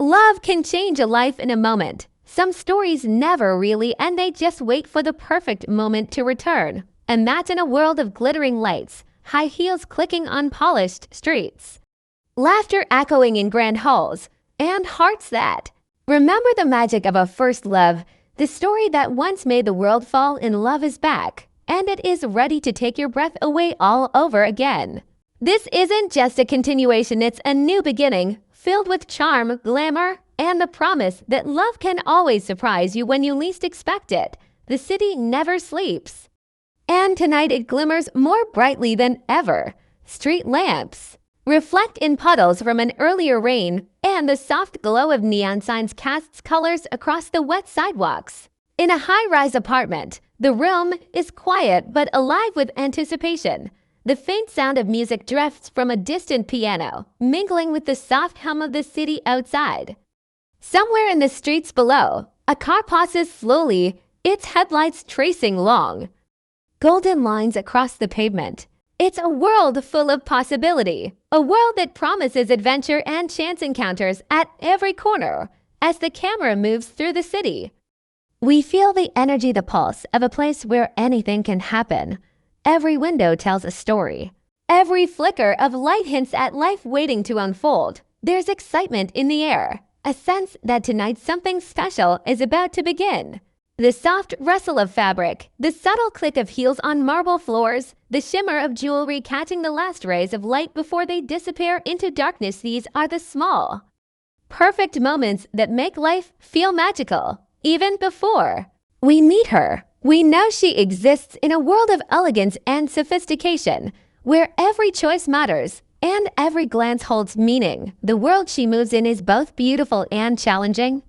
Love can change a life in a moment. Some stories never really, and they just wait for the perfect moment to return. Imagine a world of glittering lights, high heels clicking on polished streets, laughter echoing in grand halls, and hearts that remember the magic of a first love. The story that once made the world fall in love is back, and it is ready to take your breath away all over again. This isn't just a continuation, it's a new beginning, filled with charm, glamour, and the promise that love can always surprise you when you least expect it. The city never sleeps. And tonight it glimmers more brightly than ever. Street lamps reflect in puddles from an earlier rain, and the soft glow of neon signs casts colors across the wet sidewalks. In a high-rise apartment, the room is quiet but alive with anticipation. The faint sound of music drifts from a distant piano, mingling with the soft hum of the city outside. Somewhere in the streets below, a car passes slowly, its headlights tracing long golden lines across the pavement. It's a world full of possibility, a world that promises adventure and chance encounters at every corner. As the camera moves through the city, we feel the energy, the pulse of a place where anything can happen. Every window tells a story. Every flicker of light hints at life waiting to unfold. There's excitement in the air, a sense that tonight something special is about to begin. The soft rustle of fabric, the subtle click of heels on marble floors, the shimmer of jewelry catching the last rays of light before they disappear into darkness. These are the small, perfect moments that make life feel magical. Even before we meet her, we know she exists in a world of elegance and sophistication, where every choice matters and every glance holds meaning. The world she moves in is both beautiful and challenging,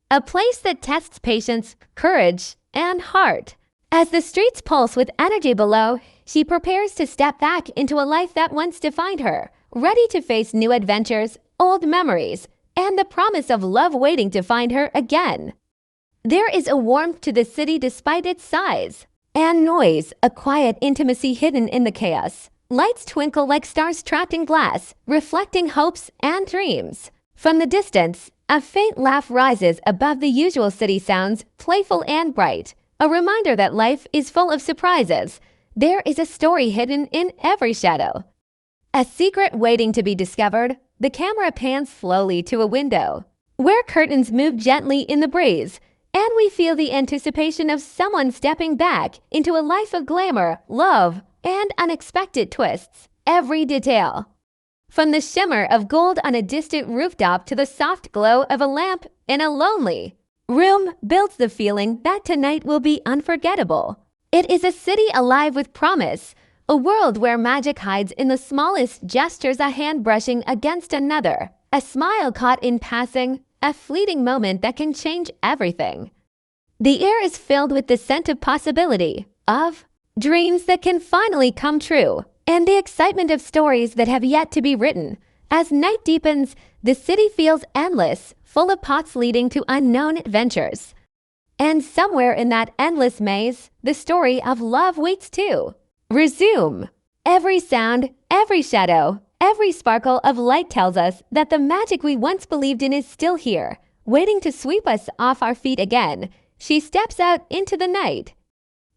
a place that tests patience, courage, and heart. As the streets pulse with energy below, she prepares to step back into a life that once defined her, ready to face new adventures, old memories, and the promise of love waiting to find her again. There is a warmth to the city despite its size, and noise, a quiet intimacy hidden in the chaos. Lights twinkle like stars trapped in glass, reflecting hopes and dreams. From the distance, a faint laugh rises above the usual city sounds, playful and bright, a reminder that life is full of surprises. There is a story hidden in every shadow, a secret waiting to be discovered. The camera pans slowly to a window, where curtains move gently in the breeze, and we feel the anticipation of someone stepping back into a life of glamour, love, and unexpected twists. Every detail, from the shimmer of gold on a distant rooftop to the soft glow of a lamp in a lonely room, builds the feeling that tonight will be unforgettable. It is a city alive with promise, a world where magic hides in the smallest gestures, a hand brushing against another, a smile caught in passing, a fleeting moment that can change everything. The air is filled with the scent of possibility, of dreams that can finally come true, and the excitement of stories that have yet to be written. As night deepens, the city feels endless, full of paths leading to unknown adventures. And somewhere in that endless maze, the story of love waits too. Resume. Every sound, every shadow, every sparkle of light tells us that the magic we once believed in is still here, waiting to sweep us off our feet again. She steps out into the night,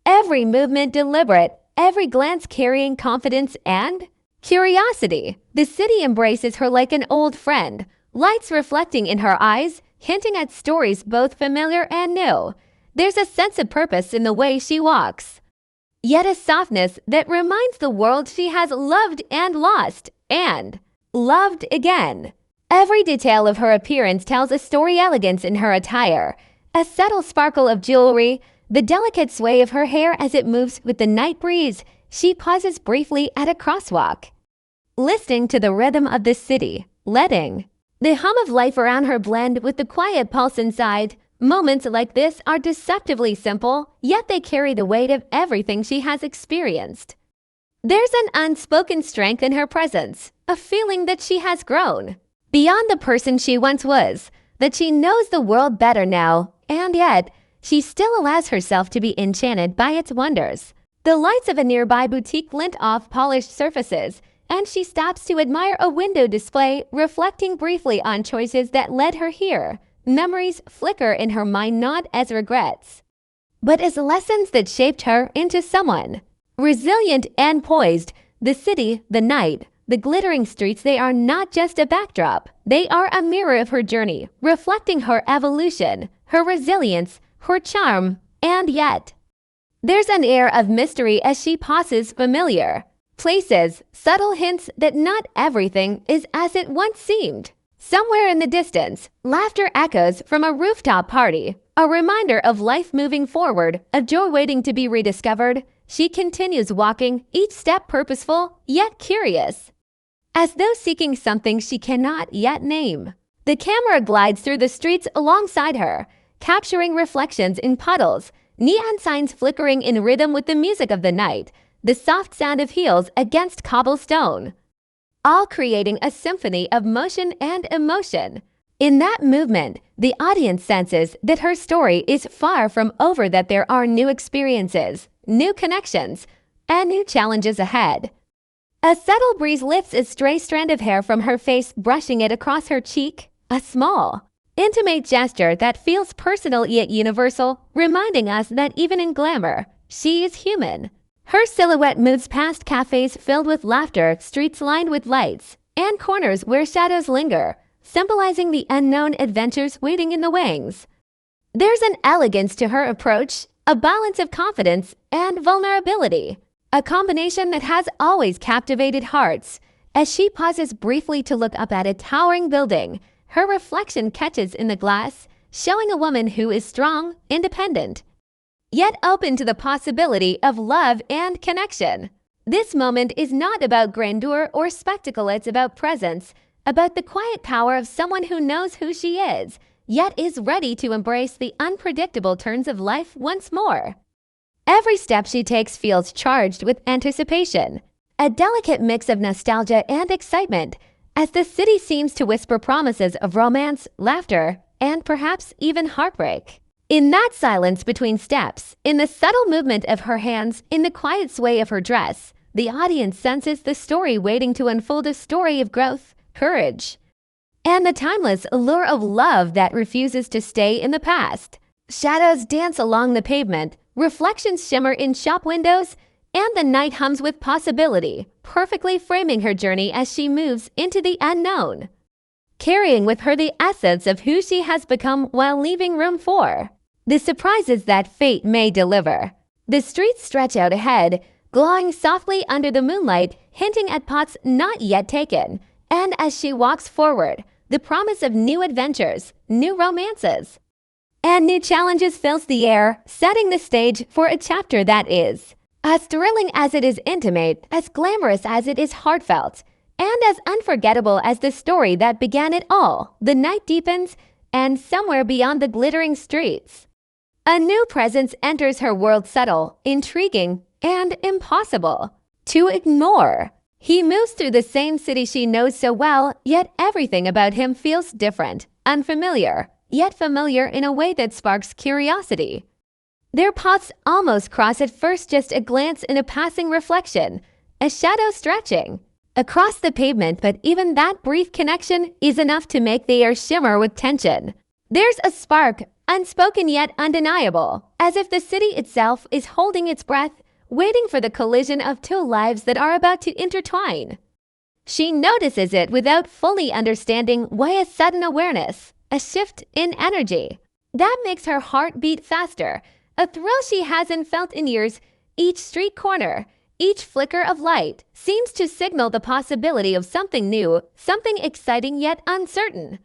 every movement deliberate, every glance carrying confidence and curiosity. The city embraces her like an old friend, lights reflecting in her eyes, hinting at stories both familiar and new. There's a sense of purpose in the way she walks, yet a softness that reminds the world she has loved and lost, and loved again. Every detail of her appearance tells a story, elegance in her attire, a subtle sparkle of jewelry, the delicate sway of her hair as it moves with the night breeze. She pauses briefly at a crosswalk, listening to the rhythm of the city, letting the hum of life around her blend with the quiet pulse inside. Moments like this are deceptively simple, yet they carry the weight of everything she has experienced. There's an unspoken strength in her presence, a feeling that she has grown beyond the person she once was, that she knows the world better now, and yet she still allows herself to be enchanted by its wonders. The lights of a nearby boutique glint off polished surfaces, and she stops to admire a window display, reflecting briefly on choices that led her here. Memories flicker in her mind not as regrets, but as lessons that shaped her into someone. Resilient and poised, the city, the night, the glittering streets, they are not just a backdrop. They are a mirror of her journey, reflecting her evolution, her resilience, her charm, and yet there's an air of mystery as she passes familiar places, subtle hints that not everything is as it once seemed. Somewhere in the distance, laughter echoes from a rooftop party, a reminder of life moving forward, a joy waiting to be rediscovered. She continues walking, each step purposeful, yet curious, as though seeking something she cannot yet name. The camera glides through the streets alongside her, capturing reflections in puddles, neon signs flickering in rhythm with the music of the night, the soft sound of heels against cobblestone, all creating a symphony of motion and emotion. In that movement, the audience senses that her story is far from over, that there are new experiences, new connections, and new challenges ahead. A subtle breeze lifts a stray strand of hair from her face, brushing it across her cheek, a small, intimate gesture that feels personal yet universal, reminding us that even in glamour, she is human. Her silhouette moves past cafes filled with laughter, streets lined with lights, and corners where shadows linger, symbolizing the unknown adventures waiting in the wings. There's an elegance to her approach, a balance of confidence and vulnerability, a combination that has always captivated hearts. As she pauses briefly to look up at a towering building, her reflection catches in the glass, showing a woman who is strong, independent, yet open to the possibility of love and connection. This moment is not about grandeur or spectacle, it's about presence, about the quiet power of someone who knows who she is, yet is ready to embrace the unpredictable turns of life once more. Every step she takes feels charged with anticipation, a delicate mix of nostalgia and excitement, as the city seems to whisper promises of romance, laughter, and perhaps even heartbreak. In that silence between steps, in the subtle movement of her hands, in the quiet sway of her dress, the audience senses the story waiting to unfold, a story of growth, courage, and the timeless allure of love that refuses to stay in the past. Shadows dance along the pavement, reflections shimmer in shop windows, and the night hums with possibility, perfectly framing her journey as she moves into the unknown, carrying with her the essence of who she has become while leaving room for the surprises that fate may deliver. The streets stretch out ahead, glowing softly under the moonlight, hinting at paths not yet taken, and as she walks forward, the promise of new adventures, new romances, and new challenges fills the air, setting the stage for a chapter that is as thrilling as it is intimate, as glamorous as it is heartfelt, and as unforgettable as the story that began it all. The night deepens, and somewhere beyond the glittering streets, a new presence enters her world, subtle, intriguing, and impossible to ignore. He moves through the same city she knows so well, yet everything about him feels different, unfamiliar, yet familiar in a way that sparks curiosity. Their paths almost cross at first, just a glance in a passing reflection, a shadow stretching across the pavement, but even that brief connection is enough to make the air shimmer with tension. There's a spark, unspoken yet undeniable, as if the city itself is holding its breath, waiting for the collision of two lives that are about to intertwine. She notices it without fully understanding why, a sudden awareness, a shift in energy that makes her heart beat faster, a thrill she hasn't felt in years. Each street corner, each flicker of light seems to signal the possibility of something new, something exciting yet uncertain.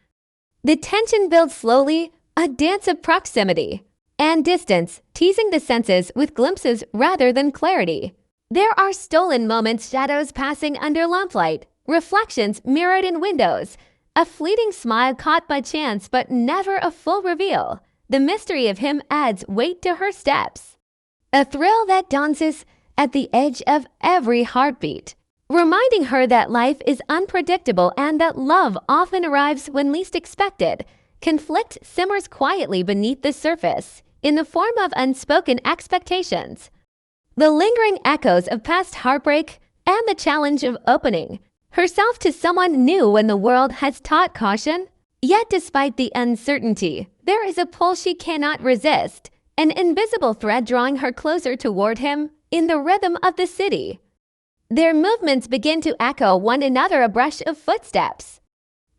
The tension builds slowly, a dance of proximity and distance, teasing the senses with glimpses rather than clarity. There are stolen moments, shadows passing under lamplight, reflections mirrored in windows, a fleeting smile caught by chance but never a full reveal. The mystery of him adds weight to her steps, a thrill that dances at the edge of every heartbeat, reminding her that life is unpredictable and that love often arrives when least expected. Conflict simmers quietly beneath the surface, in the form of unspoken expectations, the lingering echoes of past heartbreak and the challenge of opening herself to someone new when the world has taught caution. Yet despite the uncertainty, there is a pull she cannot resist, an invisible thread drawing her closer toward him in the rhythm of the city. Their movements begin to echo one another, a brush of footsteps,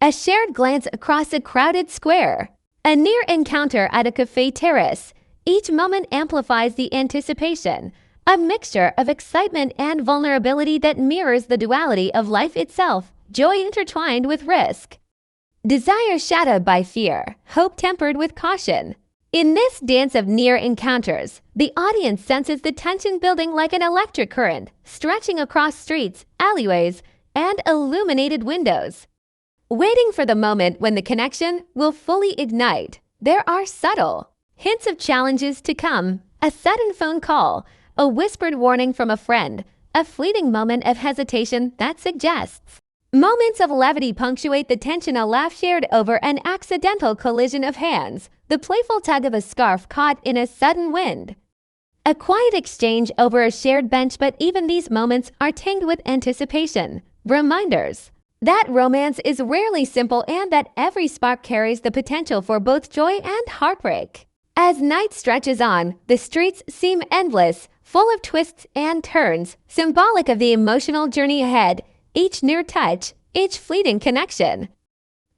a shared glance across a crowded square, a near encounter at a cafe terrace. Each moment amplifies the anticipation, a mixture of excitement and vulnerability that mirrors the duality of life itself, joy intertwined with risk, desire shadowed by fear, hope tempered with caution. In this dance of near encounters, the audience senses the tension building like an electric current, stretching across streets, alleyways, and illuminated windows. Waiting for the moment when the connection will fully ignite, there are subtle hints of challenges to come, a sudden phone call, a whispered warning from a friend, a fleeting moment of hesitation that suggests. Moments of levity punctuate the tension, a laugh shared over an accidental collision of hands, the playful tug of a scarf caught in a sudden wind. A quiet exchange over a shared bench, but even these moments are tinged with anticipation, reminders that romance is rarely simple and that every spark carries the potential for both joy and heartbreak. As night stretches on, the streets seem endless, full of twists and turns, symbolic of the emotional journey ahead. Each near touch, each fleeting connection,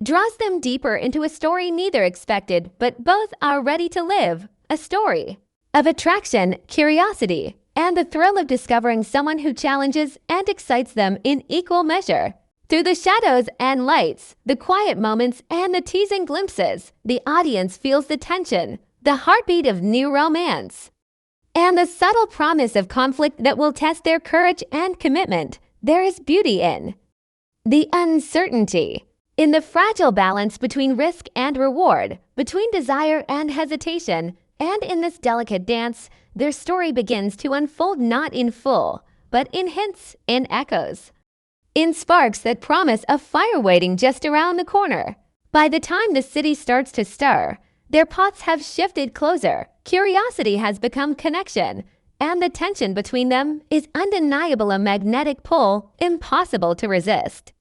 draws them deeper into a story neither expected, but both are ready to live. A story of attraction, curiosity, and the thrill of discovering someone who challenges and excites them in equal measure. Through the shadows and lights, the quiet moments and the teasing glimpses, the audience feels the tension, the heartbeat of new romance, and the subtle promise of conflict that will test their courage and commitment. There is beauty in the uncertainty, in the fragile balance between risk and reward, between desire and hesitation, and in this delicate dance, their story begins to unfold not in full, but in hints, in echoes, in sparks that promise a fire waiting just around the corner. By the time the city starts to stir, their paths have shifted closer, curiosity has become connection, and the tension between them is undeniable, a magnetic pull impossible to resist,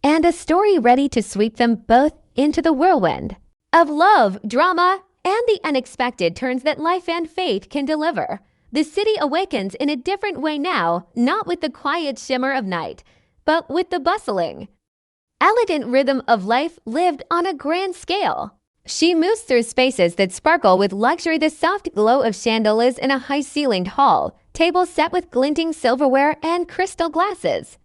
and a story ready to sweep them both into the whirlwind of love, drama, and the unexpected turns that life and fate can deliver. The city awakens in a different way now, not with the quiet shimmer of night, but with the bustling, elegant rhythm of life lived on a grand scale. She moves through spaces that sparkle with luxury, the soft glow of chandeliers in a high-ceilinged hall, tables set with glinting silverware and crystal glasses,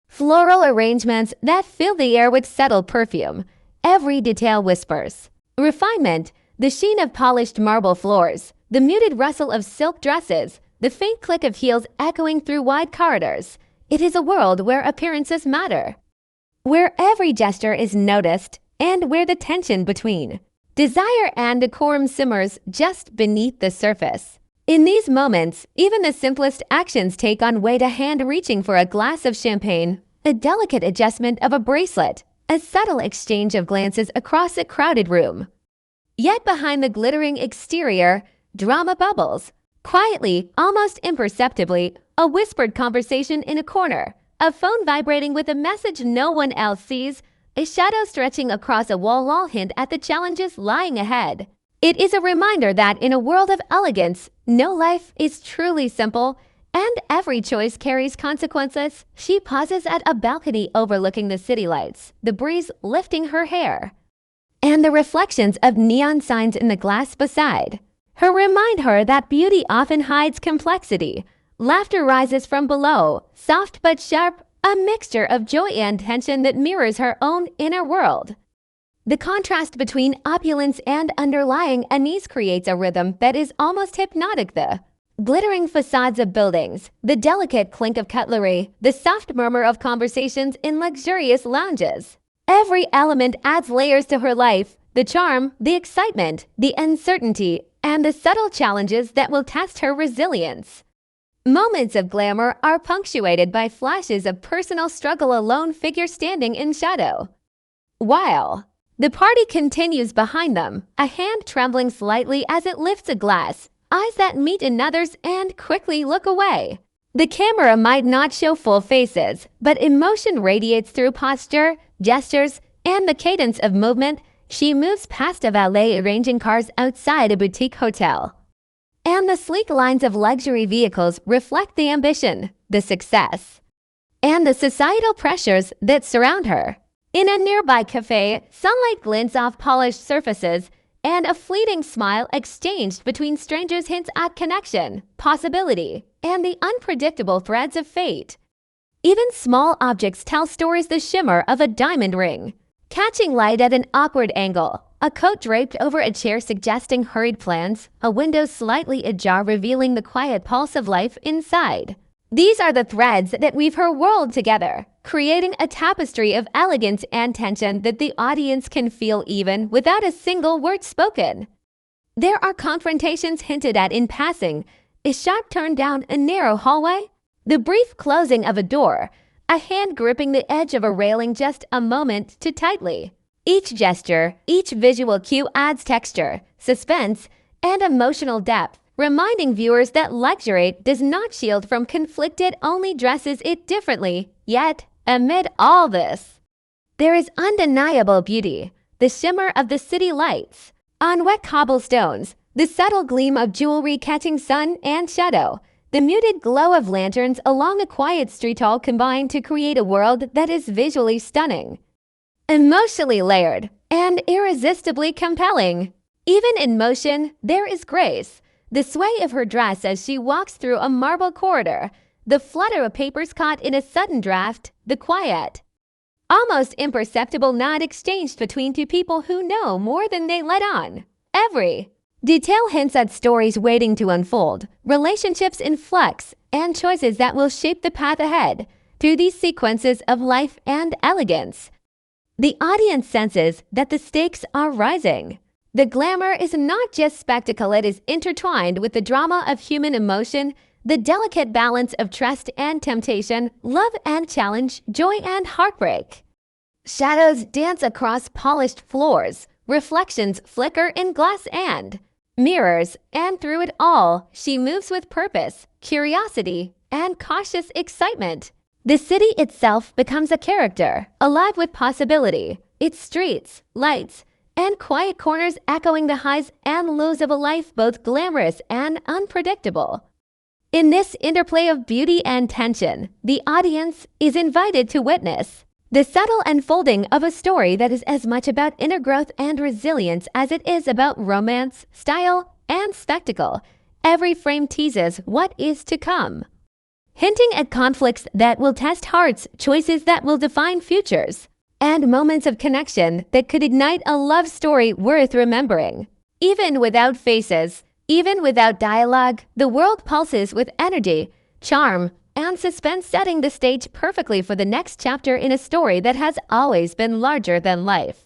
floral arrangements that fill the air with subtle perfume. Every detail whispers refinement, the sheen of polished marble floors, the muted rustle of silk dresses, the faint click of heels echoing through wide corridors. It is a world where appearances matter, where every gesture is noticed, and where the tension between desire and decorum simmers just beneath the surface. In these moments, even the simplest actions take on weight, a hand reaching for a glass of champagne, a delicate adjustment of a bracelet, a subtle exchange of glances across a crowded room. Yet behind the glittering exterior, drama bubbles. Quietly, almost imperceptibly, a whispered conversation in a corner, a phone vibrating with a message no one else sees, a shadow stretching across a wall all hint at the challenges lying ahead. It is a reminder that in a world of elegance, no life is truly simple, and every choice carries consequences. She pauses at a balcony overlooking the city lights, the breeze lifting her hair, and the reflections of neon signs in the glass beside her remind her that beauty often hides complexity. Laughter rises from below, soft but sharp, a mixture of joy and tension that mirrors her own inner world. The contrast between opulence and underlying unease creates a rhythm that is almost hypnotic. The glittering facades of buildings, the delicate clink of cutlery, the soft murmur of conversations in luxurious lounges. Every element adds layers to her life, the charm, the excitement, the uncertainty, and the subtle challenges that will test her resilience. Moments of glamour are punctuated by flashes of personal struggle, a lone figure standing in shadow, while the party continues behind them, a hand trembling slightly as it lifts a glass, eyes that meet another's and quickly look away. The camera might not show full faces, but emotion radiates through posture, gestures, and the cadence of movement. She moves past a valet arranging cars outside a boutique hotel. And the sleek lines of luxury vehicles reflect the ambition, the success, and the societal pressures that surround her. In a nearby cafe, sunlight glints off polished surfaces, and a fleeting smile exchanged between strangers hints at connection, possibility, and the unpredictable threads of fate. Even small objects tell stories, the shimmer of a diamond ring, catching light at an awkward angle, a coat draped over a chair suggesting hurried plans, a window slightly ajar revealing the quiet pulse of life inside. These are the threads that weave her world together, creating a tapestry of elegance and tension that the audience can feel even without a single word spoken. There are confrontations hinted at in passing, a sharp turn down a narrow hallway, the brief closing of a door, a hand gripping the edge of a railing just a moment too tightly. Each gesture, each visual cue adds texture, suspense, and emotional depth, reminding viewers that luxury does not shield from conflict, it only dresses it differently. Yet, amid all this, there is undeniable beauty, the shimmer of the city lights. On wet cobblestones, the subtle gleam of jewelry catching sun and shadow, the muted glow of lanterns along a quiet street all combine to create a world that is visually stunning, emotionally layered, and irresistibly compelling. Even in motion, there is grace. The sway of her dress as she walks through a marble corridor, the flutter of papers caught in a sudden draft, the quiet, almost imperceptible nod exchanged between two people who know more than they let on. Every detail hints at stories waiting to unfold, relationships in flux, and choices that will shape the path ahead. Through these sequences of life and elegance, the audience senses that the stakes are rising. The glamour is not just spectacle, it is intertwined with the drama of human emotion, the delicate balance of trust and temptation, love and challenge, joy and heartbreak. Shadows dance across polished floors, reflections flicker in glass and mirrors, and through it all, she moves with purpose, curiosity, and cautious excitement. The city itself becomes a character, alive with possibility, its streets, lights, and quiet corners echoing the highs and lows of a life both glamorous and unpredictable. In this interplay of beauty and tension, the audience is invited to witness the subtle unfolding of a story that is as much about inner growth and resilience as it is about romance, style, and spectacle. Every frame teases what is to come, hinting at conflicts that will test hearts, choices that will define futures, and moments of connection that could ignite a love story worth remembering. Even without faces, even without dialogue, the world pulses with energy, charm, and suspense, setting the stage perfectly for the next chapter in a story that has always been larger than life,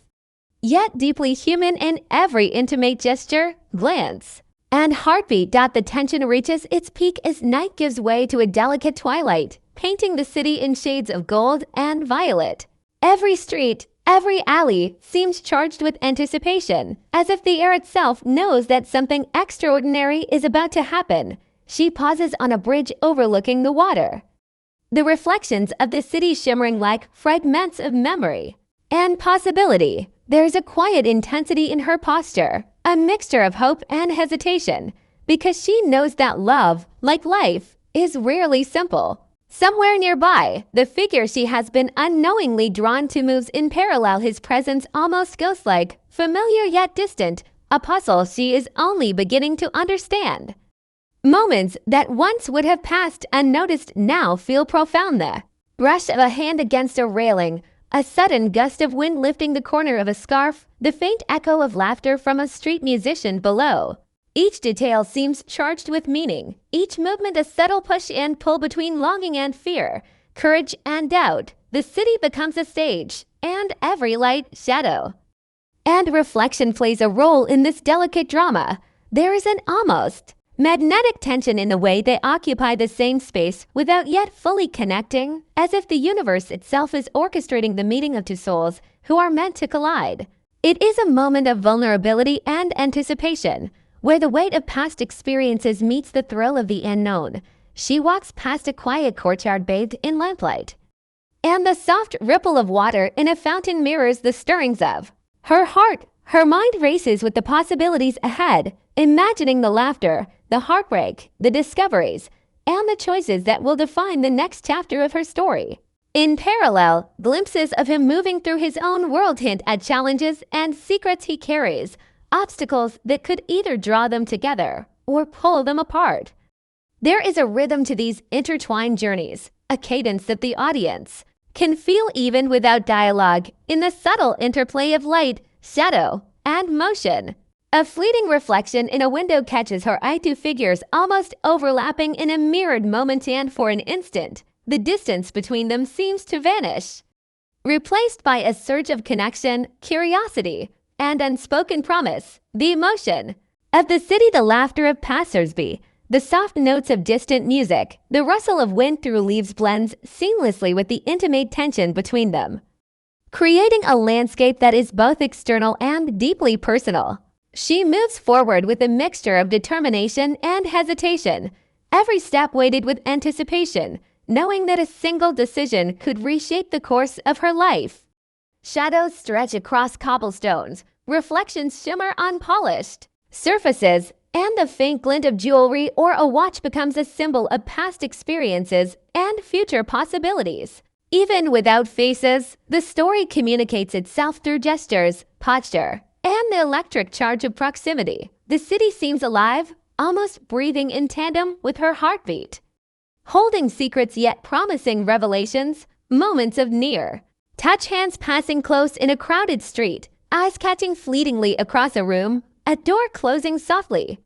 yet deeply human in every intimate gesture, glance, and heartbeat. The tension reaches its peak as night gives way to a delicate twilight, painting the city in shades of gold and violet. Every street, every alley seems charged with anticipation, as if the air itself knows that something extraordinary is about to happen. She pauses on a bridge overlooking the water, the reflections of the city shimmering like fragments of memory and possibility. There is a quiet intensity in her posture, a mixture of hope and hesitation, because she knows that love, like life, is rarely simple. Somewhere nearby, the figure she has been unknowingly drawn to moves in parallel, his presence almost ghost-like, familiar yet distant, a puzzle she is only beginning to understand. Moments that once would have passed unnoticed now feel profound. The brush of a hand against a railing, a sudden gust of wind lifting the corner of a scarf, the faint echo of laughter from a street musician below. Each detail seems charged with meaning, each movement a subtle push and pull between longing and fear, courage and doubt. The city becomes a stage, and every light, shadow, and reflection plays a role in this delicate drama. There is an almost magnetic tension in the way they occupy the same space without yet fully connecting, as if the universe itself is orchestrating the meeting of two souls who are meant to collide. It is a moment of vulnerability and anticipation, where the weight of past experiences meets the thrill of the unknown. She walks past a quiet courtyard bathed in lamplight, and the soft ripple of water in a fountain mirrors the stirrings of her heart. Her mind races with the possibilities ahead, imagining the laughter, the heartbreak, the discoveries, and the choices that will define the next chapter of her story. In parallel, glimpses of him moving through his own world hint at challenges and secrets he carries, obstacles that could either draw them together or pull them apart. There is a rhythm to these intertwined journeys, a cadence that the audience can feel even without dialogue in the subtle interplay of light, shadow, and motion. A fleeting reflection in a window catches her eye, two figures almost overlapping in a mirrored moment, and for an instant, the distance between them seems to vanish, replaced by a surge of connection, curiosity, and unspoken promise. The emotion of the city, the laughter of passersby, the soft notes of distant music, the rustle of wind through leaves blends seamlessly with the intimate tension between them, creating a landscape that is both external and deeply personal. She moves forward with a mixture of determination and hesitation, every step weighted with anticipation, knowing that a single decision could reshape the course of her life. Shadows stretch across cobblestones, reflections shimmer on polished surfaces, and the faint glint of jewelry or a watch becomes a symbol of past experiences and future possibilities. Even without faces, the story communicates itself through gestures, posture, and the electric charge of proximity. The city seems alive, almost breathing in tandem with her heartbeat, holding secrets yet promising revelations, moments of near touch, hands passing close in a crowded street, eyes catching fleetingly across a room, a door closing softly,